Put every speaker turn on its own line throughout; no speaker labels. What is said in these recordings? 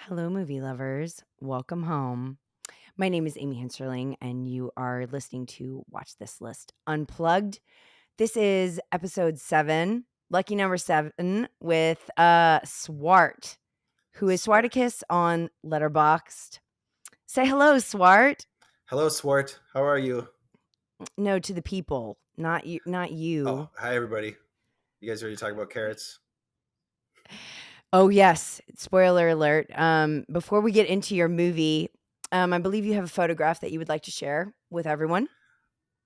Hello, movie lovers. Welcome home. My name is Amy Henserling, and you are listening to Watch This List Unplugged. This is episode 7, lucky number 7, with Swart, who is
Swart.
Swarticus on Letterboxd. Say hello, Swart.
Hello, Swart. How are you?
No, to the people, not you. Not you.
Oh, hi, everybody. You guys ready to talk about carrots?
Oh yes, spoiler alert. Before we get into your movie, I believe you have a photograph that you would like to share with everyone.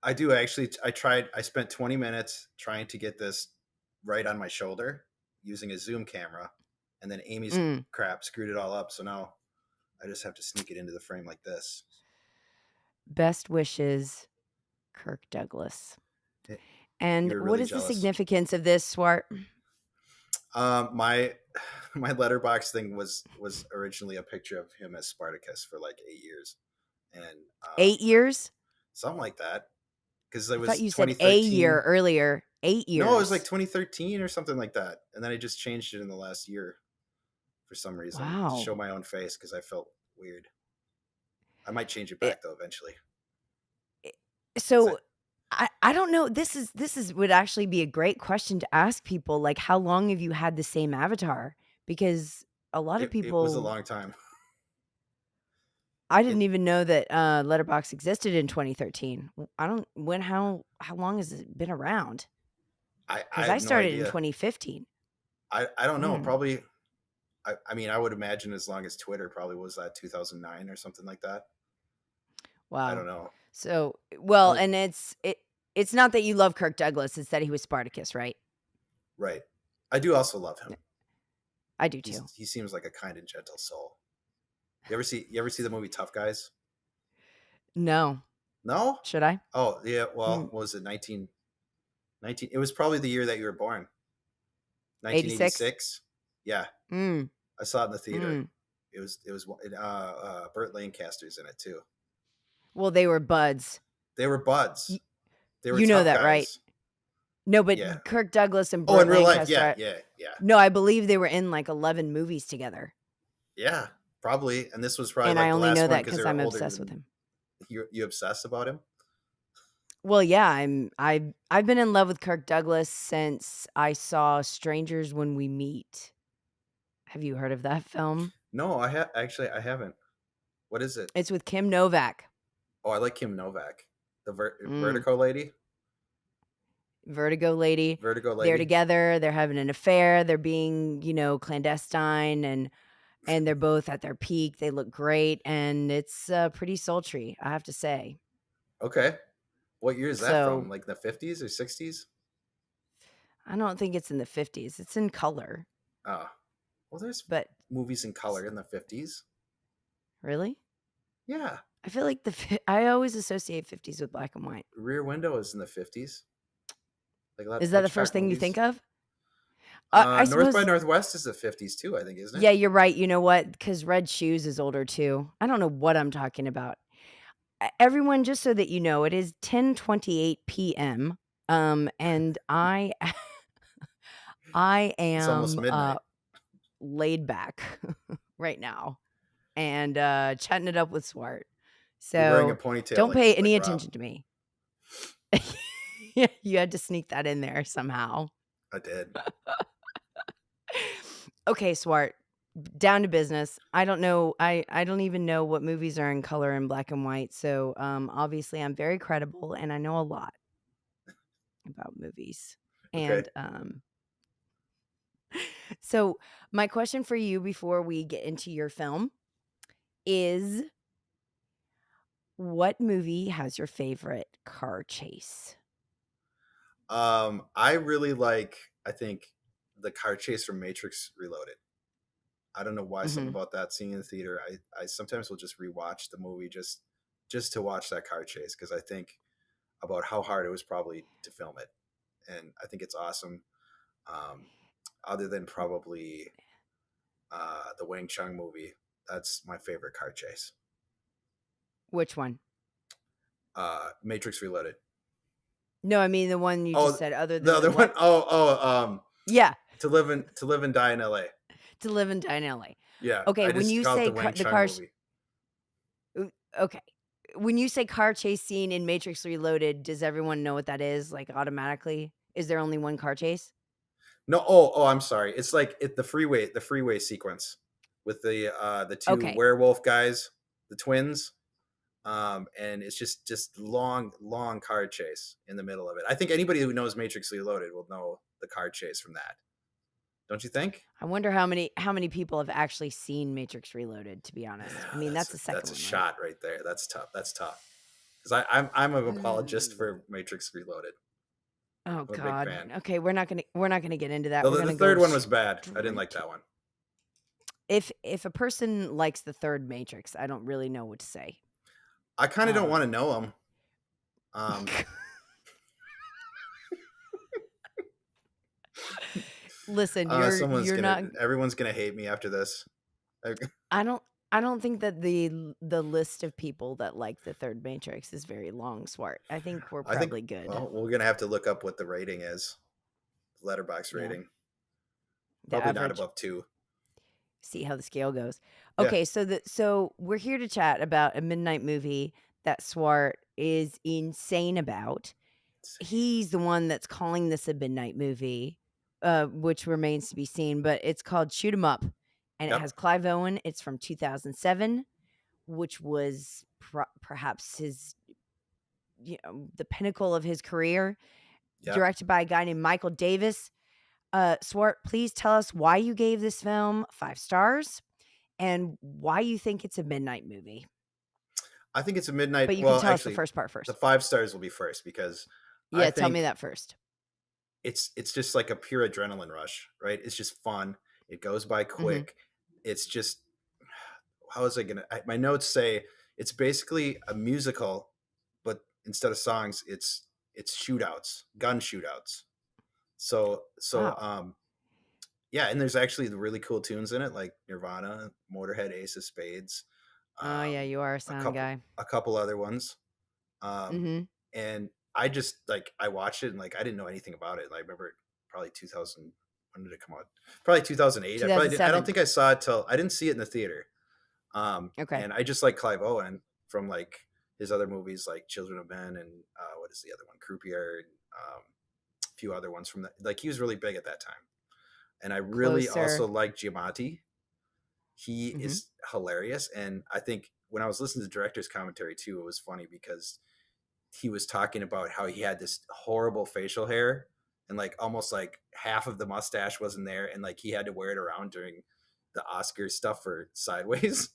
I do actually. I spent 20 minutes trying to get this right on my shoulder using a Zoom camera, and then Amy's
Mm.
crap screwed it all up. So now I just have to sneak it into the frame like this.
Best wishes, Kirk Douglas.
Eh,
And
You were
what
really
is the
jealous.
significance of this, Swart?
My my letterbox thing was originally a picture of him as Spartacus for like 8 years, and
8 years?
something like that because it
I thought
was
you said a year
2013.
earlier. 8
No, it was like
years.
2013 or something like that. And then I just changed it in the last year for some reason to show
Wow.
my own face because I felt weird. I might change it
It,
back though eventually.
so
So
I don't know. This is would actually be a great question to ask people. Like, how long have you had the same avatar? Because a lot of
it was a
people,
long time.
I
It
didn't even know that Letterbox existed in 2013. I don't when how long has it been around?
I
Because I
have no
started in
idea.
2015.
I don't know.
Mm.
Probably I mean I would imagine as long as Twitter probably was that 2009 or something like that. I
Wow.
don't know.
So, well,
Only
and it's not that you love Kirk Douglas, it's that he was Spartacus, right?
right. I do also love
Yeah,
him.
I do too.
He seems like a kind and gentle soul. You ever see the movie Tough Guys?
No.
No?
Should I?
Oh, yeah, well,
Mm,
what was it 19 it was probably the year that you were born.
86?
1986. Yeah,
Mm,
I saw it in the theater.
mm.
It was Burt Lancaster's in it too.
Well, they were buds.
They were buds.
Y
They were
You know
tough
that, right?
guys.
No,
Yeah.
but Kirk Douglas and
Oh,
Burt
in real life,
Lancaster,
yeah, yeah, yeah,
no, I believe they were in, like, 11 movies together,
yeah. Probably, and this was probably
and I
like the
only
last
know
one
that
because they
because 'cause
were
I'm
older
obsessed with
than
him.
you. You obsessed about him?
Well, yeah, I've been in love with Kirk Douglas since I saw Strangers When We Meet. Have you heard of that film?
No, I haven't. What is it?
It's with Kim Novak.
Oh, I like Kim Novak, the
Mm.
Vertigo lady.
Vertigo lady.
Vertigo
They're
lady.
together, they're having an affair, they're being, clandestine, and they're both at their peak, they look great, and it's, pretty sultry, I have to say.
Okay. What year is that from?
So,
Like the 50s or 60s?
I don't think it's in the 50s, it's in color,
Oh, well, there's
but
movies in
s
color in the 50s.
really?
Yeah.
I feel like I always associate 50s with black and white.
Rear Window is in the 50s. Like a lot of
Is that the first
Hitchcock
thing you think
movies.
of? I
North by
suppose
Northwest is the 50s too, I think, isn't it?
yeah, you're right, you know what? Because Red Shoes is older too. I don't know what I'm talking about. Everyone, just so that you know, it is 10:28 PM, and I
It's almost
am,
midnight.
laid back right now and, chatting it up with Swart.
You're wearing a
So,
ponytail
don't pay
like
any
Rob.
attention to me. Yeah, you had to sneak that in there somehow.
I did.
Okay, Swart, down to business. I don't know. I don't even know what movies are in color and black and white. So obviously I'm very credible and I know a lot about movies.
Okay.
And so my question for you before we get into your film is what movie has your favorite car chase?
I really like, I think, the car chase from Matrix Reloaded. I don't know why, something
Mhm.
about that scene in the theater. I sometimes will just rewatch the movie just to watch that car chase because I think about how hard it was probably to film it, and I think it's awesome. Um, Other than probably the Wang Chung movie, that's my favorite car chase.
Which one?
Matrix Reloaded.
No, I mean the one you just
Oh,
said other
the
than the
other one.
what?
Oh,
Yeah,
To Live and Die in L.A.
To Live and Die in LA.
Yeah,
Okay,
I
when
just
you
call it
say
the Wang
the
Chung
car
movie.
okay. When you say car chase scene in Matrix Reloaded, does everyone know what that is, like, automatically? Is there only one car chase?
No, I'm sorry. It's like the freeway sequence with the two
Okay.
werewolf guys, the twins. And it's just long car chase in the middle of it. I think anybody who knows Matrix Reloaded will know the car chase from that. Don't you think?
I wonder how many people have actually seen Matrix Reloaded, to be honest. I
Yeah,
mean, that's the
that's
second
a
one, right?
shot right there. That's tough. That's tough. Because I'm an apologist
Mm.
for Matrix Reloaded.
Oh
I'm a big
god.
fan.
Okay, we're not gonna get into that.
Though
We're
the
gonna go
third one was bad. I didn't like
straight to
that one.
if a person likes the third Matrix, I don't really know what to say.
I kind of don't
Um
want to know them. Um,
Listen, you're not
everyone's gonna hate me after this. I,
I don't I don't think that the list of people that like the third Matrix is very long, Swart. I think we're
I think
probably good.
well, we're gonna have to look up what the rating is. Letterbox
Yeah,
rating.
the
Probably not
average.
above 2.
See how the scale goes.
Yeah.
Okay, so we're here to chat about a midnight movie that Swart is insane about.
Insane.
He's the one that's calling this a midnight movie, which remains to be seen, but it's called Shoot 'Em Up, and it has
Yep.
Clive Owen. It's from 2007, which was perhaps his, the pinnacle of his career.
Yep.
Directed by a guy named Michael Davis. Swart, please tell us why you gave this film 5 stars and why you think it's a midnight movie.
I think it's a
But
midnight.
you can
Well,
tell us the
actually,
first part
the
first.
5 stars will be first because I
Yeah, tell me
think
that first.
it's just like a pure adrenaline rush, right? It's just fun. It goes by
Mhm.
quick. It's just how is I gonna? My notes say it's basically a musical, but instead of songs, it's shootouts, gun shootouts.
Wow.
Yeah, and there's actually the really cool tunes in it, like Nirvana, Motorhead, Ace of Spades,
Oh, yeah,
um,
you are a sound guy.
a couple other ones. Um,
Mhm.
and I just like I watched it and like I didn't know anything about it. I remember probably 2000. When did it come out? Probably 2008. I don't
2007.
think I saw it till I didn't see it in the theater.
Okay.
And I just like Clive Owen from like his other movies like Children of Men and what is the other one? Croupier and a few other ones from that. Like he was really big at that time. And I really also
Closer.
like Giamatti. He
Mhm.
is hilarious. And I think when I was listening to the director's commentary too, it was funny because he was talking about how he had this horrible facial hair and like almost like half of the mustache wasn't there and like he had to wear it around during the Oscar stuff for Sideways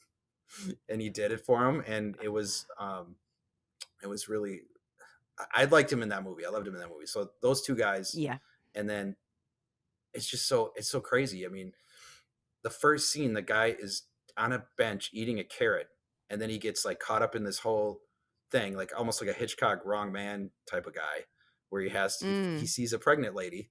and he did it for him and it was really I liked him in that movie. I loved him in that movie. So those two guys
Yeah.
and then it's so crazy. I mean, the first scene the guy is on a bench eating a carrot and then he gets like caught up in this whole thing like almost like a Hitchcock wrong man type of guy where he
Mm.
sees a pregnant lady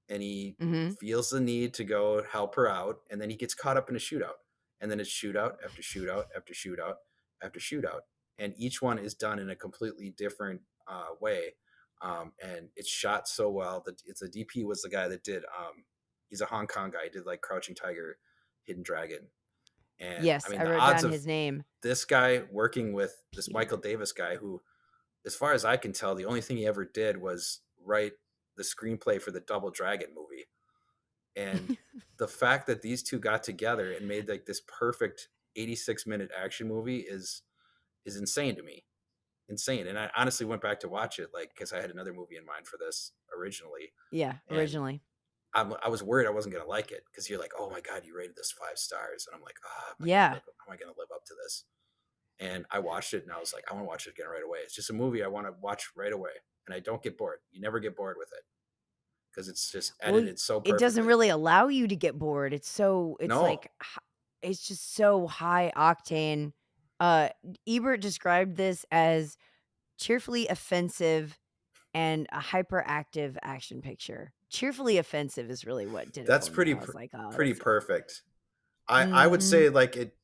and he
Mhm.
feels the need to go help her out and then he gets caught up in a shootout and then it's shootout after shootout after shootout after shootout and each one is done in a completely different way and it's shot so well that it's the DP was the guy that did he's a Hong Kong guy. He did like Crouching Tiger, Hidden Dragon. And I
Yes,
mean,
I
the
wrote
odds
down
of
his name.
this guy working with this Michael
Peter.
Davis guy, who, as far as I can tell, the only thing he ever did was write the screenplay for the Double Dragon movie. And the fact that these two got together and made like this perfect 86-minute action movie is insane to me. Insane. And I honestly went back to watch it like because I had another movie in mind for this originally.
Yeah,
And
originally.
I was worried I wasn't gonna like it because you're like, oh my god, you rated this 5 stars, and I'm like, oh,
Yeah.
am I gonna live up to this? And I watched it, and I was like, I want to watch it again right away. It's just a movie I want to watch right away, and I don't get bored. You never get bored with it because it's just
Well,
edited so
it doesn't
perfectly.
really allow you to get bored. It's
No,
like it's just so high octane. Uh Ebert described this as cheerfully offensive and a hyperactive action picture. Cheerfully offensive is really what did it
that's
for me. I was like, "Oh,
pretty
that's
perfect. I would
mhm."
say like it.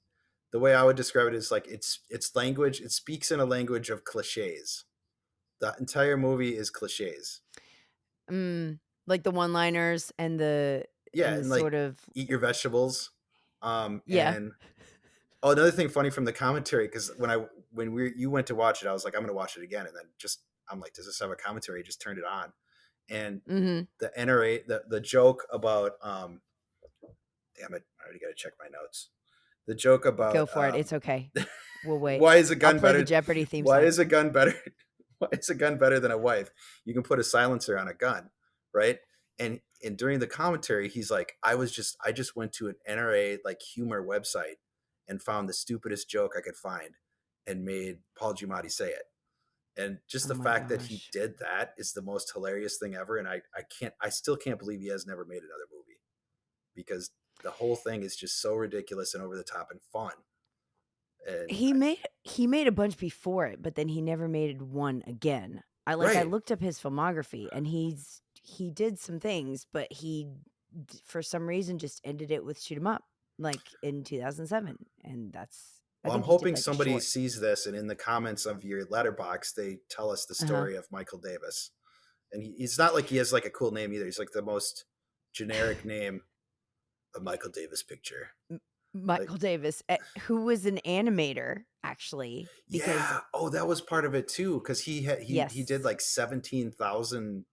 The way I would describe it is like it's language. It speaks in a language of cliches. The entire movie is cliches.
Mm, like the one-liners and
Yeah,
the
and
sort
like
of
eat your vegetables.
Yeah.
And oh, another thing funny from the commentary, because you went to watch it, I was like, I'm gonna watch it again, and then just I'm like, does this have a commentary? Just turned it on, and
Mhm.
the NRA, the joke about damn it, I already got to check my notes. The joke about
Go for it. It's okay. We'll wait.
why is a
I'll
gun
play the
better?
Jeopardy theme
Why
song.
is a gun better? Why is a gun better than a wife? You can put a silencer on a gun, right? And during the commentary, he's like, I just went to an NRA like humor website and found the stupidest joke I could find and made Paul Giamatti say it. And just
Oh
the
my
fact that he
gosh.
did that is the most hilarious thing ever. And I still can't believe he has never made another movie because the whole thing is just so ridiculous and over the top and fun. And
He made a bunch before it, but then he never made one again. I
right,
looked up his filmography and he did some things, but for some reason just ended it with Shoot 'Em Up like in 2007 and I
well, I'm
think he did
hoping
like a
somebody
short.
sees this and in the comments of your letterbox, they tell us the
Uh-huh.
story of Michael Davis. And he's not like he has like a cool name either. He's like the most generic name of Michael Davis picture.
M
Like,
Michael Davis, who was an animator actually because
yeah. Oh, that was part of it too. Cause he did
yes,
like 17,000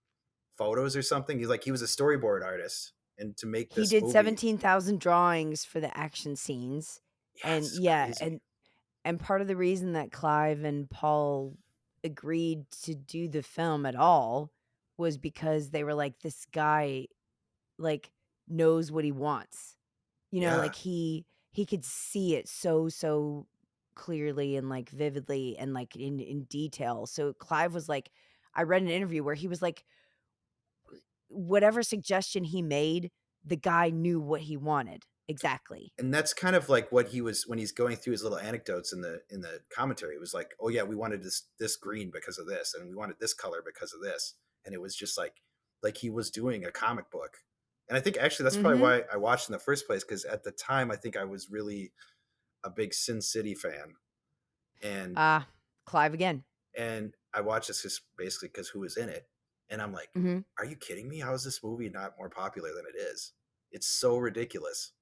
photos or something. He was a storyboard artist. And to make
he
this
did
movie,
17,000 drawings for the action scenes,
yeah,
and
this is
yeah,
crazy.
and part of the reason that Clive and Paul agreed to do the film at all was because they were like, "This guy, like, knows what he wants."
Yeah.
Like, he could see it so clearly and, like, vividly and, like, in detail. So Clive was like I read an interview where he was like, whatever suggestion he made, the guy knew what he wanted. Exactly.
And that's kind of like what he was when he's going through his little anecdotes in the commentary. It was like, oh yeah, we wanted this green because of this, and we wanted this color because of this, and it was just like he was doing a comic book. And I think actually that's probably
Mhm.
why I watched in the first place, because at the time I think I was really a big Sin City fan, and
Ah, Clive again.
I watched this just basically because who was in it, and I'm like,
Mhm.
are you kidding me? How is this movie not more popular than it is? It's so ridiculous.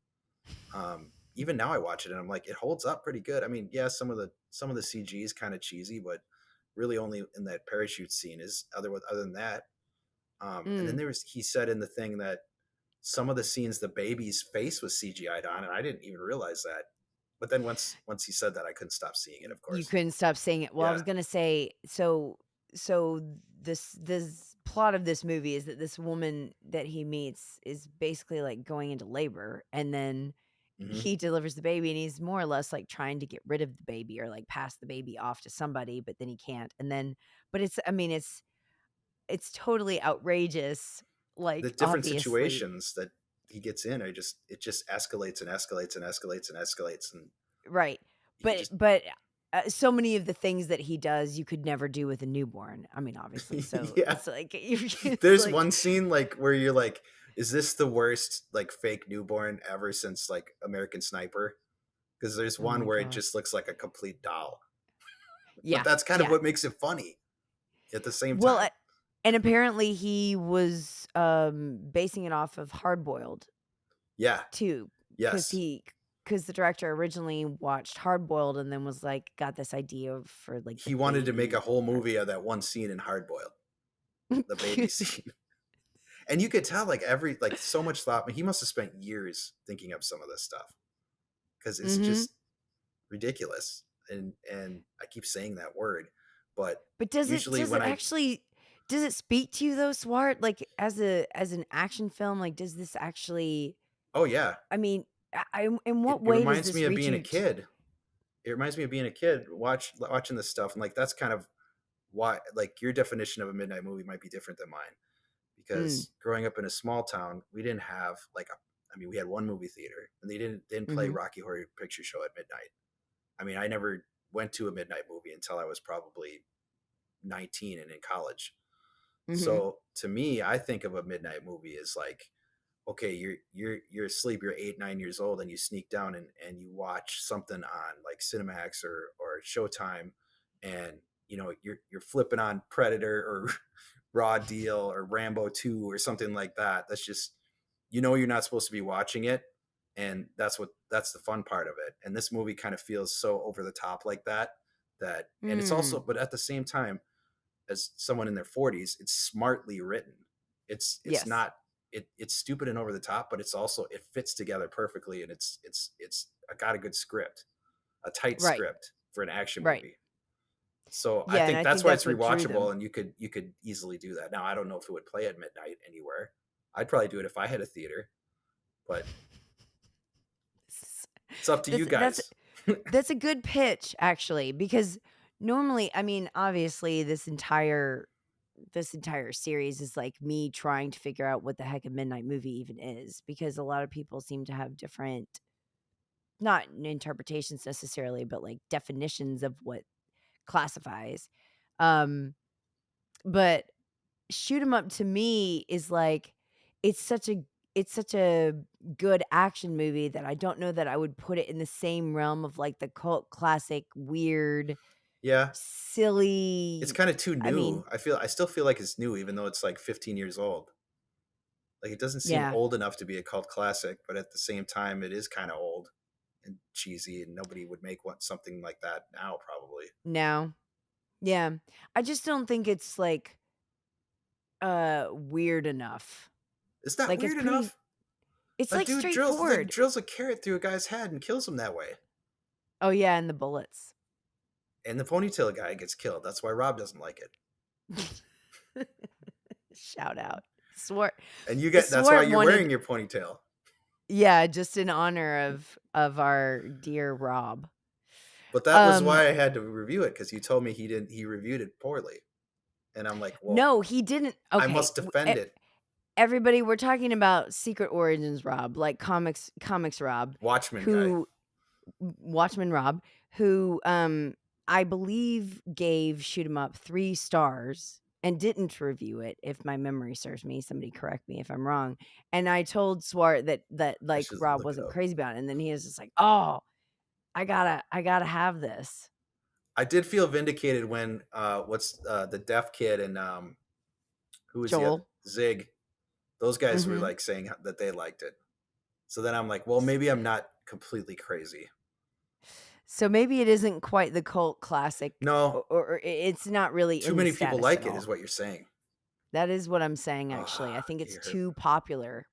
Even now I watch it and I'm like, it holds up pretty good. I mean, yeah, some of the CG is kind of cheesy, but really only in that parachute scene is other than that. And then
Mm.
he said in the thing that some of the scenes the baby's face was CGI'd on, and I didn't even realize that. But then once he said that, I couldn't stop seeing it. Of
You
course,
couldn't stop saying it. Well, I
yeah.
was gonna say, so this plot of this movie is that this woman that he meets is basically, like, going into labor, and then
Hmm.
he delivers the baby, and he's more or less, like, trying to get rid of the baby or, like, pass the baby off to somebody, but then he can't, and then but it's I mean, it's totally outrageous,
The
like,
different
obviously.
situations that he gets in are just it just escalates and escalates and escalates and escalates, and
Right.
you could
But
just
but, so many of the things that he does, you could never do with a newborn. I mean, obviously, so
yeah.
it's like it's
There's
like
one scene like where you're like, is this the worst like fake newborn ever since like American Sniper? Because there's
oh
one
my
where it
gosh.
just looks like a complete doll. But
Yeah,
that's kind of
yeah.
what makes it funey at the same
Well,
time.
and apparently he was, basing it off of Hard Boiled
Yeah.
too, because
Yes.
the director originally watched Hard Boiled and then was like, got this idea for, like, the
He wanted to make a
baby
whole
part.
movie of that one scene in Hard Boiled, the baby scene. And you could tell like so much thought. I mean, he must have spent years thinking up some of this stuff because it's
Mhm.
just ridiculous. And I keep saying that word, but
But
usually
does
when
it
I
actually does it speak to you though, Swart? Like, as an action film, like, does this actually
oh yeah,
I mean, in what
it
way does
reminds me
this
of
reach
being a
you t
kid. It reminds me of being a kid watching this stuff, and like that's kind of why like your definition of a midnight movie might be different than mine,
Mm,
because growing up in a small town, we didn't have I mean, we had one movie theater, and they didn't play
mhm,
Rocky Horror Picture Show at midnight. I mean, I never went to a midnight movie until I was probably 19 and in college.
mhm,
So to me, I think of a midnight movie as like, okay, you're asleep, you're 8, 9 years old, and you sneak down and you watch something on like Cinemax or Showtime, and you're flipping on Predator or Raw Deal or Rambo 2 or something like that. That's just you're not supposed to be watching it, and that's the fun part of it. And this movie kind of feels so over the top like that. And it's also,
Mm.
but at the same time, as someone in their 40s, it's smartly written. It's
Yes.
not it's stupid and over the top, but it's also it fits together perfectly, and it's got a good script, a tight
Right.
script for an action
Right.
movie. So I
Yeah, and
think
I
that's
think
why
that's
it's
what drew
rewatchable,
them.
and you could easily do that. Now I don't know if it would play at midnight anywhere. I'd probably do it if I had a theater, but it's up to you
That's that's
guys.
that's a good pitch actually, because normally, I mean, obviously this entire series is like me trying to figure out what the heck a midnight movie even is, because a lot of people seem to have different, not interpretations necessarily, but like definitions of what classifies. Um but Shoot 'em up to me is like, it's such a it's such a good action movie that I don't know that I would put it in the same realm of like the cult classic weird,
Yeah, it's
silly.
kind of too
I mean,
new. I still feel like it's new, even though it's like 15 years old. Like it doesn't seem
yeah,
old enough to be a cult classic, but at the same time, it is kind of old and cheesy, and nobody would make something like that now, probably.
no. Yeah. I just don't think it's like, weird enough.
Is that
Like, it's
weird
pretty,
enough?
it's
A
like
dude
straightforward.
drills a carrot through a guy's head and kills him that way,
Oh, yeah, and the bullets.
and the ponytail guy gets killed. That's why Rob doesn't like it.
Shout out. Swart
And you get that's why
Swart
you're
wanted,
wearing your ponytail.
yeah, just in honor of our dear Rob.
But that was
Um,
why I had to review it, because you told me he reviewed it poorly, and I'm like, well,
no, he didn't.
I
Okay,
must defend it.
everybody, we're talking about Secret Origins Rob, like comics Rob,
Watchmen guy.
who Watchman Rob, who, I believe gave Shoot 'Em Up 3 stars and didn't review it, if my memory serves me. Somebody correct me if I'm wrong. And I told Swart that,
I
like,
should
Rob
look it
wasn't
up.
crazy about it, and then he was just like, "Oh, I gotta have this."
I did feel vindicated when what's the deaf kid and who was the other
Joel.
Zig. Those guys were
Mhm.
like saying that they liked it. So then I'm like, well, maybe I'm not completely crazy.
So maybe it isn't quite the cult classic,
No,
or it's not really
too
in the
many people
status at
like it, is
all.
what you're saying.
That is what I'm saying, actually. I
Ah,
think it's
you hurt.
too popular.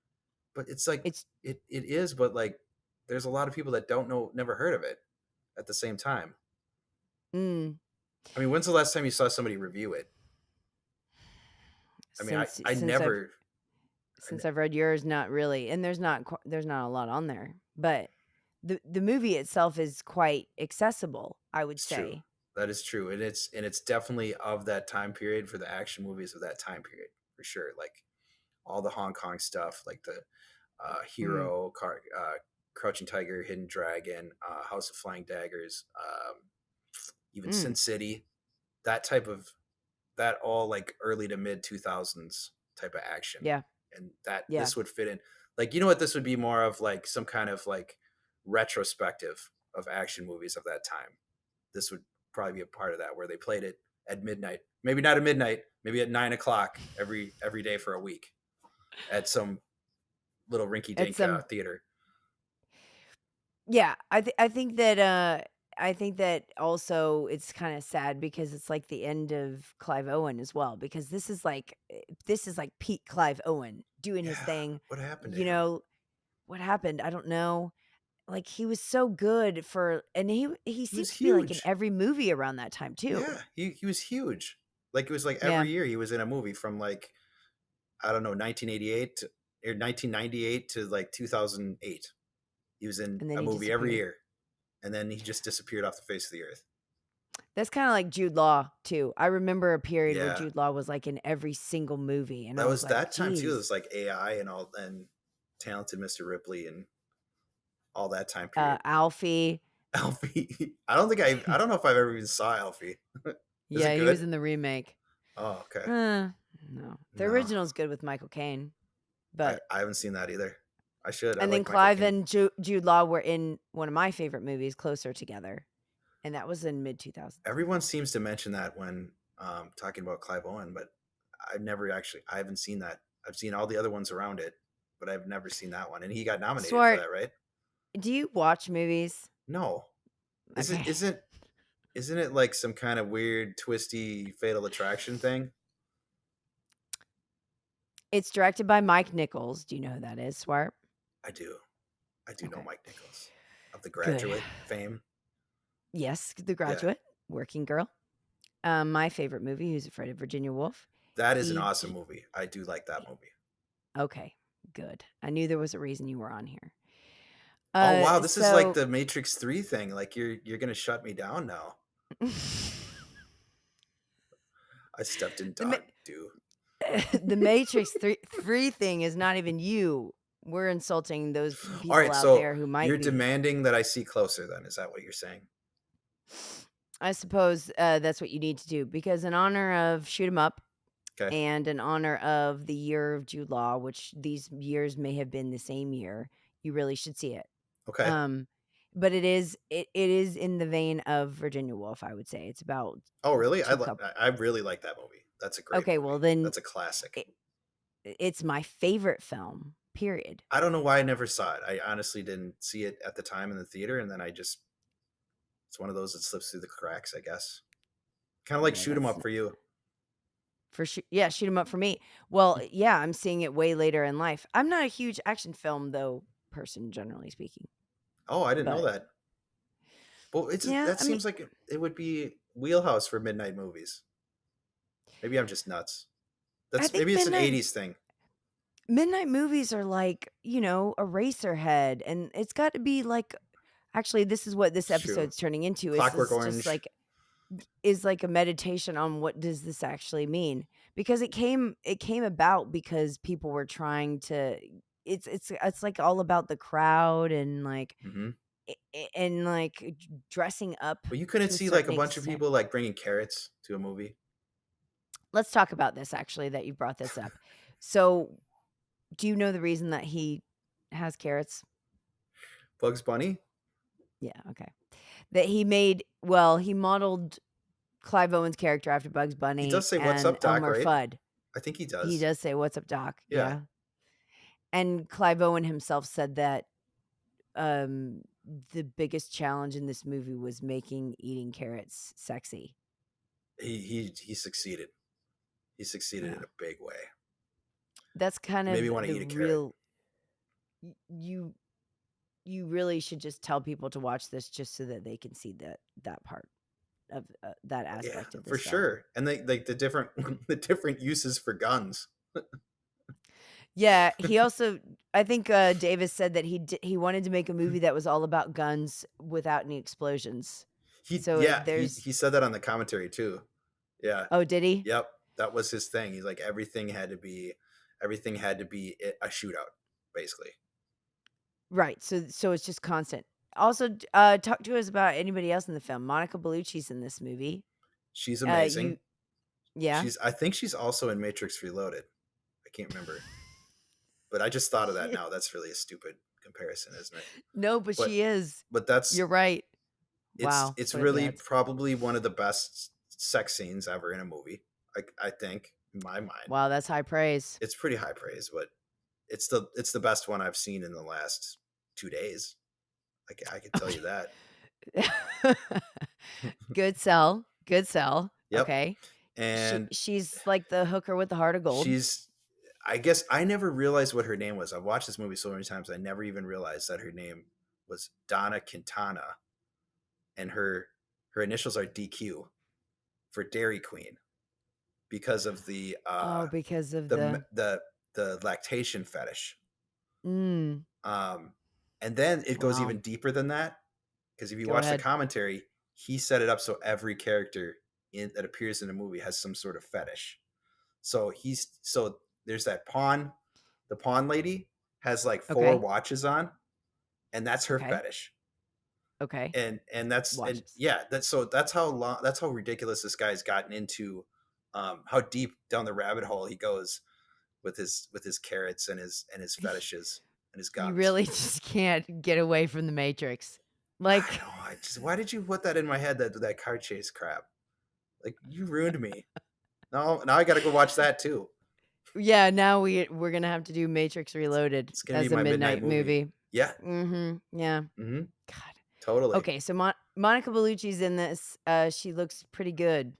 But it's like
It's
it is, but like there's a lot of people that don't know, never heard of it at the same time.
mm,
I mean, when's the last time you saw somebody review it? I mean,
since
I
since I've
never. I,
since I've read yours, not really, and there's not a lot on there, but the movie itself is quite accessible, I would
it's true.
say.
That is true, and it's definitely of that time period for the action movies of that time period for sure. Like all the Hong Kong stuff, like the
Mm,
Hero, Crouching Tiger, Hidden Dragon, House of Flying Daggers, even Sin
mm,
City, that type of that all like early to mid 2000s type of action,
yeah,
and that
yeah.
this would fit in. Like you know what, this would be more of like some kind of like retrospective of action movies of that time. This would probably be a part of that where they played it at midnight, maybe not at midnight, maybe at 9 o'clock every day for a week at some little rinky
It's
dink theater.
Yeah, I think that also it's kinda sad because it's like the end of Clive Owen as well, because this is like peak Clive Owen doing his
Yeah,
thing,
what happened to
you
him?
know? What happened? I don't know. Like, he was so good for, and he
He was
seemed to be, like, in
huge.
every movie around that time too.
Yeah, he was huge. Like it was like
Yeah,
every year he was in a movie from like I don't know 1988 to, or 1998 to like 2008. He was in
and then
a
he
movie every
disappeared.
year, and then he just disappeared off the face of the earth.
That's kinda like Jude Law too. I remember a period where
Yeah,
Jude Law was, like, in every single movie, and
that
I was
was
like,
that time too. It
"Geez."
was like AI and all, and Talented Mr. Ripley and all that time period.
Alfie.
Alfie, I don't know if I've ever even saw Alfie. Is it
Yeah, he was
good?
in the remake.
Oh, okay.
Uh, no. The
No,
original's good with Michael Caine, but
I haven't seen that either. I should. I
and then
like Michael
Clive
Caine.
and Jude Law were in one of my favorite movies, Closer Together, and that was in mid-2000s.
Everyone seems to mention that when talking about Clive Owen, but I haven't seen that. I've seen all the other ones around it, but I've never seen that one. And he got nominated for
Swart,
that, right?
Do you watch movies?
No. Is it
Okay.
isn't it like some kind of weird twisty Fatal Attraction thing?
It's directed by Mike Nichols. Do you know who that is, Swart?
I do. I do know
Okay.
Mike Nichols of The
Good.
Graduate fame.
Yes, The
Yeah.
Graduate, Working Girl. My favorite movie, Who's Afraid of Virginia Woolf.
That is an
He
awesome
d
movie. I do like that movie.
Okay, good. I knew there was a reason you were on here.
Oh wow, this is like
So
the Matrix 3 thing. Like you're gonna shut me down now. I stepped in
the Ma
dog do.
the Matrix 3 thing is not even you. We're insulting those
All
people
right,
out
so
there who might
you're
be.
demanding that I see closer then. Is that what you're saying?
I suppose, that's what you need to do because in honor of Shoot 'Em Up
Okay.
and in honor of the year of Jude Law, which these years may have been the same year, you really should see it.
Okay.
Um, but it is in the vein of Virginia Woolf, I would say. It's about
Oh, really?
2 coup
I really like that movie. That's a great
Okay, well,
movie.
then
That's a classic.
I it's my favorite film, period.
I don't know why I never saw it. I honestly didn't see it at the time in the theater, and then I just it's one of those that slips through the cracks, I guess. Kind of like
Yeah,
Shoot 'em
that's
Up for you.
for sure. Yeah, Shoot 'Em Up for me. Well, yeah, I'm seeing it way later in life. I'm not a huge action film, though, person, generally speaking,
Oh, I didn't know
but
that. Well, it's
yeah,
that
I mean,
seems like it would be wheelhouse for midnight movies. Maybe I'm just nuts.
I
That's
think
maybe it's an '80s thing.
midnight movies are like, Eraserhead, and it's got to be like actually, this is what this
It's true.
episode's turning into,
Clockwork
is just
Orange.
like is like a meditation on what does this actually mean? Because it came about because people were trying to it's like all about the crowd and like
Hmm.
and like dressing up
But you couldn't
to a
see like
certain
a bunch of
extent.
people like bringing carrots to a movie.
Let's talk about this actually that you brought this up. So, do you know the reason that he has carrots?
Bugs Bunny.
Yeah, okay. That he modeled Clive Owen's character after Bugs
He does
Bunny
say "What's
and
up, Doc?"
Elmer
Right?
Fudd.
I think he
He
does.
does say, "What's up, doc?"
Yeah.
Yeah. And Clive Owen himself said that, um, the biggest challenge in this movie was making eating carrots sexy.
He succeeded. He succeeded in
Yeah.
a big way.
That's kind
It made me
of
want to
the
eat a carrot.
real y you really should just tell people to watch this just so that they can see that part of, that
Yeah,
aspect of
for
this film.
sure. And they like the different the different uses for guns.
Yeah, he also I think, Davis said that he wanted to make a movie that was all about guns without any explosions.
He
So,
yeah,
there's
he said that on the commentary too. Yeah.
Oh, did he?
Yep. That was his thing. He's like everything had to be a shootout, basically.
Right, so it's just constant. Also, talk to us about anybody else in the film. Monica Bellucci's in this movie.
She's
You
amazing.
Yeah?
I think she's also in Matrix Reloaded. I can't remember. But I just thought of that
She
now. That's really a stupid comparison, isn't it?
No, but
But
she is.
but that's
You're right. Wow,
it's
what a
really
dance.
probably one of the best sex scenes ever in a movie. I think in my mind.
Wow, that's high praise.
It's pretty high praise, but it's the best one I've seen in the last 2 days. I could tell you that.
Good sell, good sell.
Yep.
Okay.
And
She's like the hooker with the heart of gold.
she's I guess I never realized what her name was. I've watched this movie so many times. I never even realized that her name was Donna Quintana, and her initials are DQ for Dairy Queen because of
Oh, because of
the
the
the lactation fetish.
Mm,
Um, and then it goes
wow.
even deeper than that because if you
Go
watch the
ahead.
commentary, he set it up so every character that appears in the movie has some sort of fetish. So there's that pawn. The pawn lady has like four
Okay,
watches on, and that's her
okay,
fetish.
okay.
And that's and
Watches.
yeah, that's how ridiculous this guy's gotten into, how deep down the rabbit hole he goes with his carrots and his fetishes and his
You
guns.
really just can't get away from the Matrix.
I
Like,
know. Why did you put that in my head, that car chase crap? Like you ruined me. Now I got to go watch that too.
yeah, now we're gonna have to do Matrix Reloaded
It's gonna be
as a
my midnight
midnight
movie.
movie.
Yeah.
Yeah.
Hmm.
God.
Totally.
Okay, so Monica Bellucci's in this. She looks pretty good,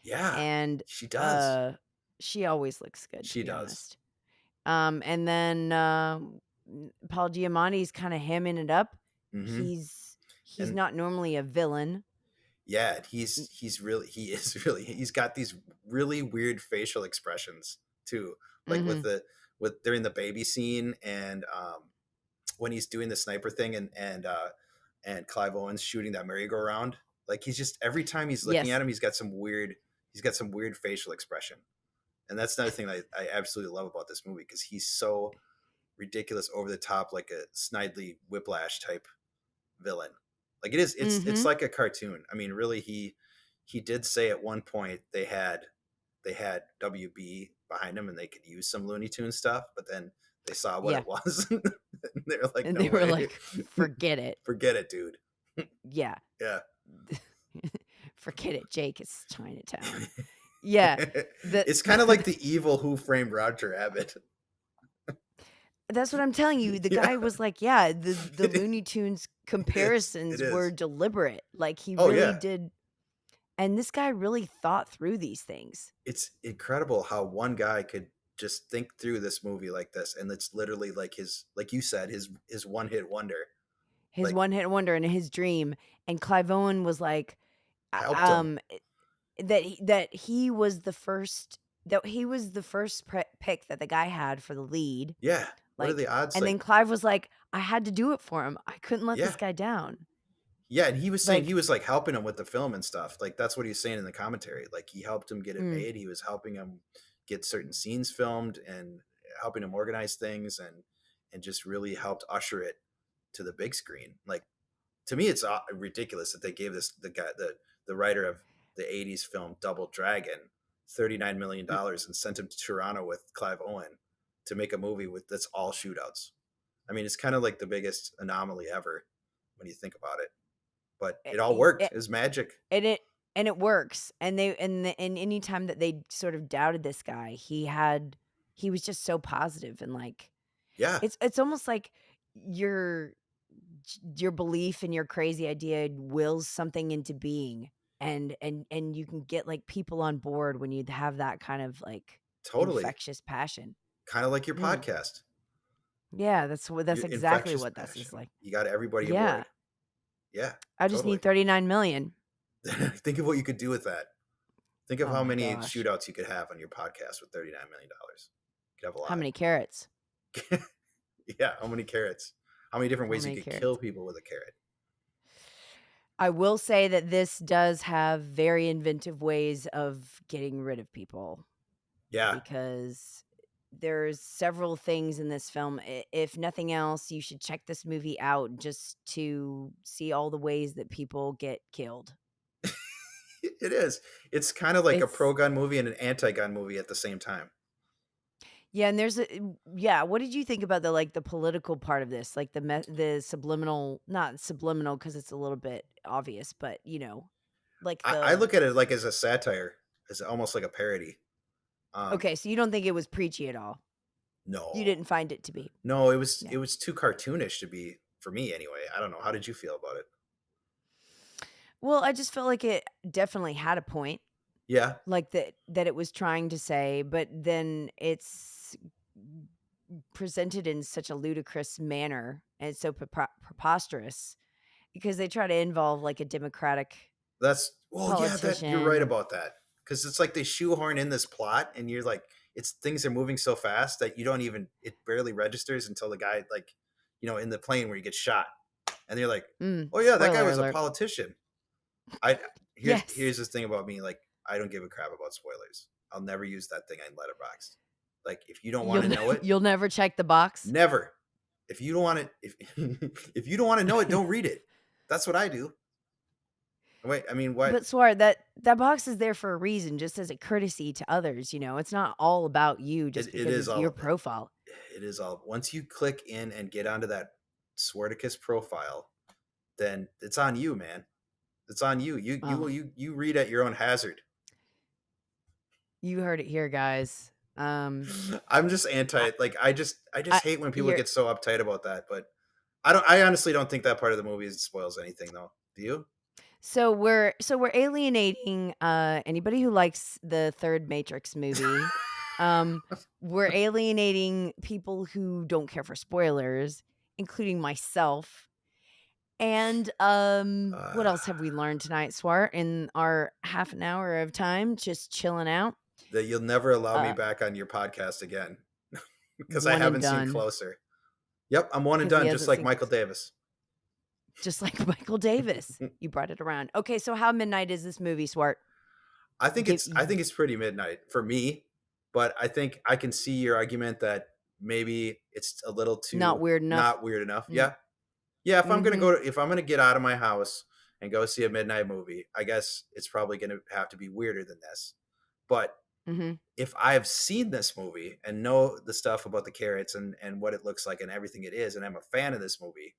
Yeah.
and
She does.
uh, she always looks good, to
She
be
does.
honest. And then Paul Giamatti's kind of hamming it up.
Hmm.
He's
And
not normally a villain.
yeah,
N-
he is really he's got these really weird facial expressions too. Like
Mhm.
with during the baby scene, and when he's doing the sniper thing, and Clive Owen's shooting that merry-go-round. Like he's just every time he's looking at
Yes.
him, he's got some weird facial expression. And that's another thing I absolutely love about this movie, because he's so ridiculous, over the top, like a Snidely Whiplash type villain. Like it's
Mhm.
like a cartoon. I mean, really, he did say at one point they had WB behind him and they could use some Looney Tune stuff, but then they saw what
Yeah.
it was and they were like,
And
no
they were
way.
like, "Forget it."
Forget it, dude.
Yeah.
Yeah.
Forget it, Jake. It's Chinatown. Yeah. The
It's kind of like the evil Who Framed Roger Rabbit.
That's what I'm telling you. The
Yeah.
guy was like, yeah, the
It,
Looney Tunes
it
comparisons were
is.
deliberate. Like he
Oh
really
yeah.
did, and this guy really thought through these things.
It's incredible how one guy could just think through this movie like this, and it's literally like his, like you said, his one hit wonder.
His
Like,
one hit wonder and his dream. And Clive Owen was like,
helped him.
that he was the first pick that the guy had for the lead.
Yeah. What are
Like,
the odds?
and then
Like,
Clive was like, I had to do it for him. I couldn't let this
yeah.
guy down.
Yeah, and he was saying he
Like,
was like helping him with the film and stuff. Like that's what he was saying in the commentary. Like he helped him get it
mm,
made. He was helping him get certain scenes filmed and helping him organize things, and just really helped usher it to the big screen. Like to me, it's ridiculous that they gave this the writer of the '80s film Double Dragon
mm,
$39 million and sent him to Toronto with Clive Owen to make a movie with that's all shootouts. I mean, it's kind of like the biggest anomaly ever when you think about it, but
eh,
it all
y-
worked.
eh,
It was magic.
and it works. And any time that they sort of doubted this guy, he was just so positive and like
Yeah,
it's almost like your your belief and your crazy idea wills something into being, and you can get like people on board when you have that kind of like
totally.
infectious passion.
Kind of like your
Yeah.
podcast,
Yeah, that's
your
exactly
infectious
what this is
passion.
like.
You got everybody
Yeah.
aboard. Yeah,
I just
totally.
need 39 million.
Think of what you could do with that. Think of
Oh
how
my
many
gosh.
shootouts you could have on your podcast with $39 million. You could have a
How
lot.
many carrots?
Yeah, how many carrots? How many different
How
ways you
many
could kill
carrots?
people with a carrot?
I will say that this does have very inventive ways of getting rid of people
Yeah,
because there's several things in this film. If nothing else, you should check this movie out just to see all the ways that people get killed.
it is. It's kind of like a
It's
pro gun movie and an anti gun movie at the same time.
yeah, and yeah. What did you think about the political part of this, like the subliminal, not subliminal because it's a little bit obvious, but like
I look at it like as a satire, as almost like a parody. Um,
okay, so you don't think it was preachy at all? You
no,
didn't find it to be?
no, it was
No.
it was too cartoonish to be for me anyway. I don't know. How did you feel about it?
Well, I just felt like it definitely had a point,
Yeah,
like that it was trying to say, but then it's presented in such a ludicrous manner and it's so preposterous because they try to involve like a democratic
that's well, yeah, that you're
politician
right
and
about that, because it's like they shoehorn in this plot, and you're like, it's things are moving so fast that you don't even it barely registers until the guy like, in the plane where he gets shot, and you're like, oh yeah, that guy
spoiler
was a
alert.
politician. I here's
Yes.
here's this thing about me, like I don't give a crap about spoilers. I'll never use that thing on Letterboxd. Like if you don't want to know it,
You'll never check the box.
never. If you don't want it, if if you don't want to know it, don't read it. That's what I do. Wait, I mean, what?
But Swart, that box is there for a reason, just as a courtesy to others, It's not all about you just
It
because
is
it's
all
your
of it.
profile.
It is all. Once you click in and get onto that Swarticus profile, then it's on you, man. It's on you.
Oh,
You read at your own hazard.
you heard it here, guys.
I'm just
I
anti. Like I just
I
hate when people
you're
get so uptight about that. But I honestly don't think that part of the movie spoils anything, though. Do you?
So we're alienating anybody who likes the third Matrix movie. Um, we're alienating people who don't care for spoilers, including myself. And what
Uh,
else have we learned tonight, Swart, in our half an hour of time just chilling out?
that you'll never allow me
Uh,
back on your podcast again because I
one and
haven't seen
done
Closer. Yep, I'm one and
because he
done, just
hasn't
like
seen
Michael Davis.
just like Michael Davis. You brought it around. Okay, so how midnight is this movie, Swart? Give
I think it's pretty midnight for me, but I think I can see your argument that maybe it's a little
not
too
weird enough.
not weird enough.
Mm,
Yeah. Yeah,
mhm.
if I'm gonna get out of my house and go see a midnight movie, I guess it's probably gonna have to be weirder than this. But
Mhm.
if I have seen this movie and know the stuff about the carrots and what it looks like and everything it is, and I'm a fan of this movie,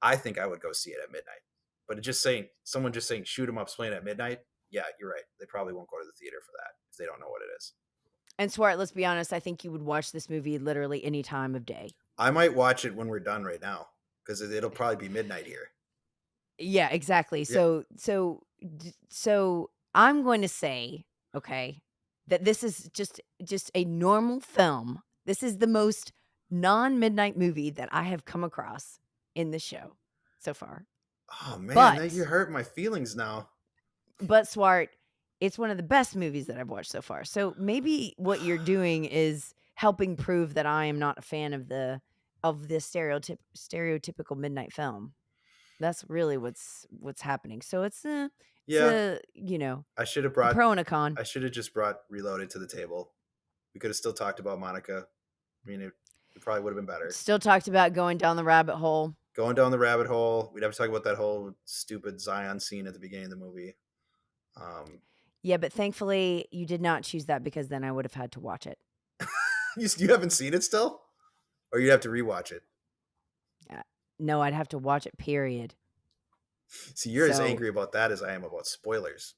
I think I would go see it at midnight. But just saying, someone just saying shoot 'em up, playing at midnight, yeah, you're right. They probably won't go to the theater for that if they don't know what it is.
And Swart, let's be honest, I think you would watch this movie literally any time of day.
I might watch it when we're done right now because it'll probably be midnight here.
Yeah, exactly.
Yeah.
So I'm going to say, okay, that this is just a normal film. This is the most non-midnight movie that I have come across in the show so far.
Oh man, now you
But
hurt my feelings now.
Swart, it's one of the best movies that I've watched so far. So maybe what you're doing is helping prove that I am not a fan of the stereotypical midnight film. That's really what's happening. So it's
Yeah,
a, you know,
I should have
a
brought
pro and a con.
I should have just brought Reloaded to the table. We could have still talked about Monica. I mean, it probably would have been better.
Still talked about going down the rabbit hole.
Going down the rabbit hole. We'd have to talk about that whole stupid Zion scene at the beginning of the movie. Um,
Yeah, but thankfully you did not choose that because then I would have had to watch it.
you haven't seen it still, or you'd have to rewatch it.
Uh, no, I'd have to watch it, period.
See, you're as
So
angry about that as I am about spoilers.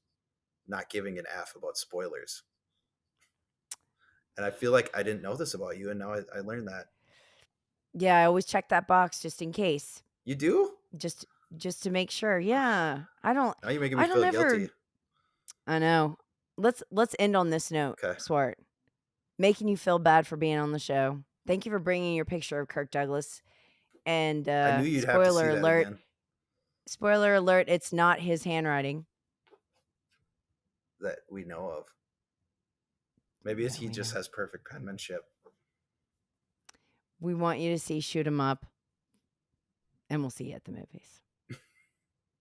Not giving an F about spoilers. And I feel like I didn't know this about you, and now I learned that.
yeah, I always check that box just in case.
You do?
Just just to make sure. Yeah. I don't
Now you're making me
I don't
feel guilty.
ever I know. Let's end on this note,
Okay.
Swart. Making you feel bad for being on the show. Thank you for bringing your picture of Kirk Douglas. And
I knew you'd have to see that again.
spoiler alert, it's not his handwriting
That we know of. Maybe
that
he
we
just
know.
has perfect penmanship.
We want you to see Shoot 'em Up, and we'll see you at the movies.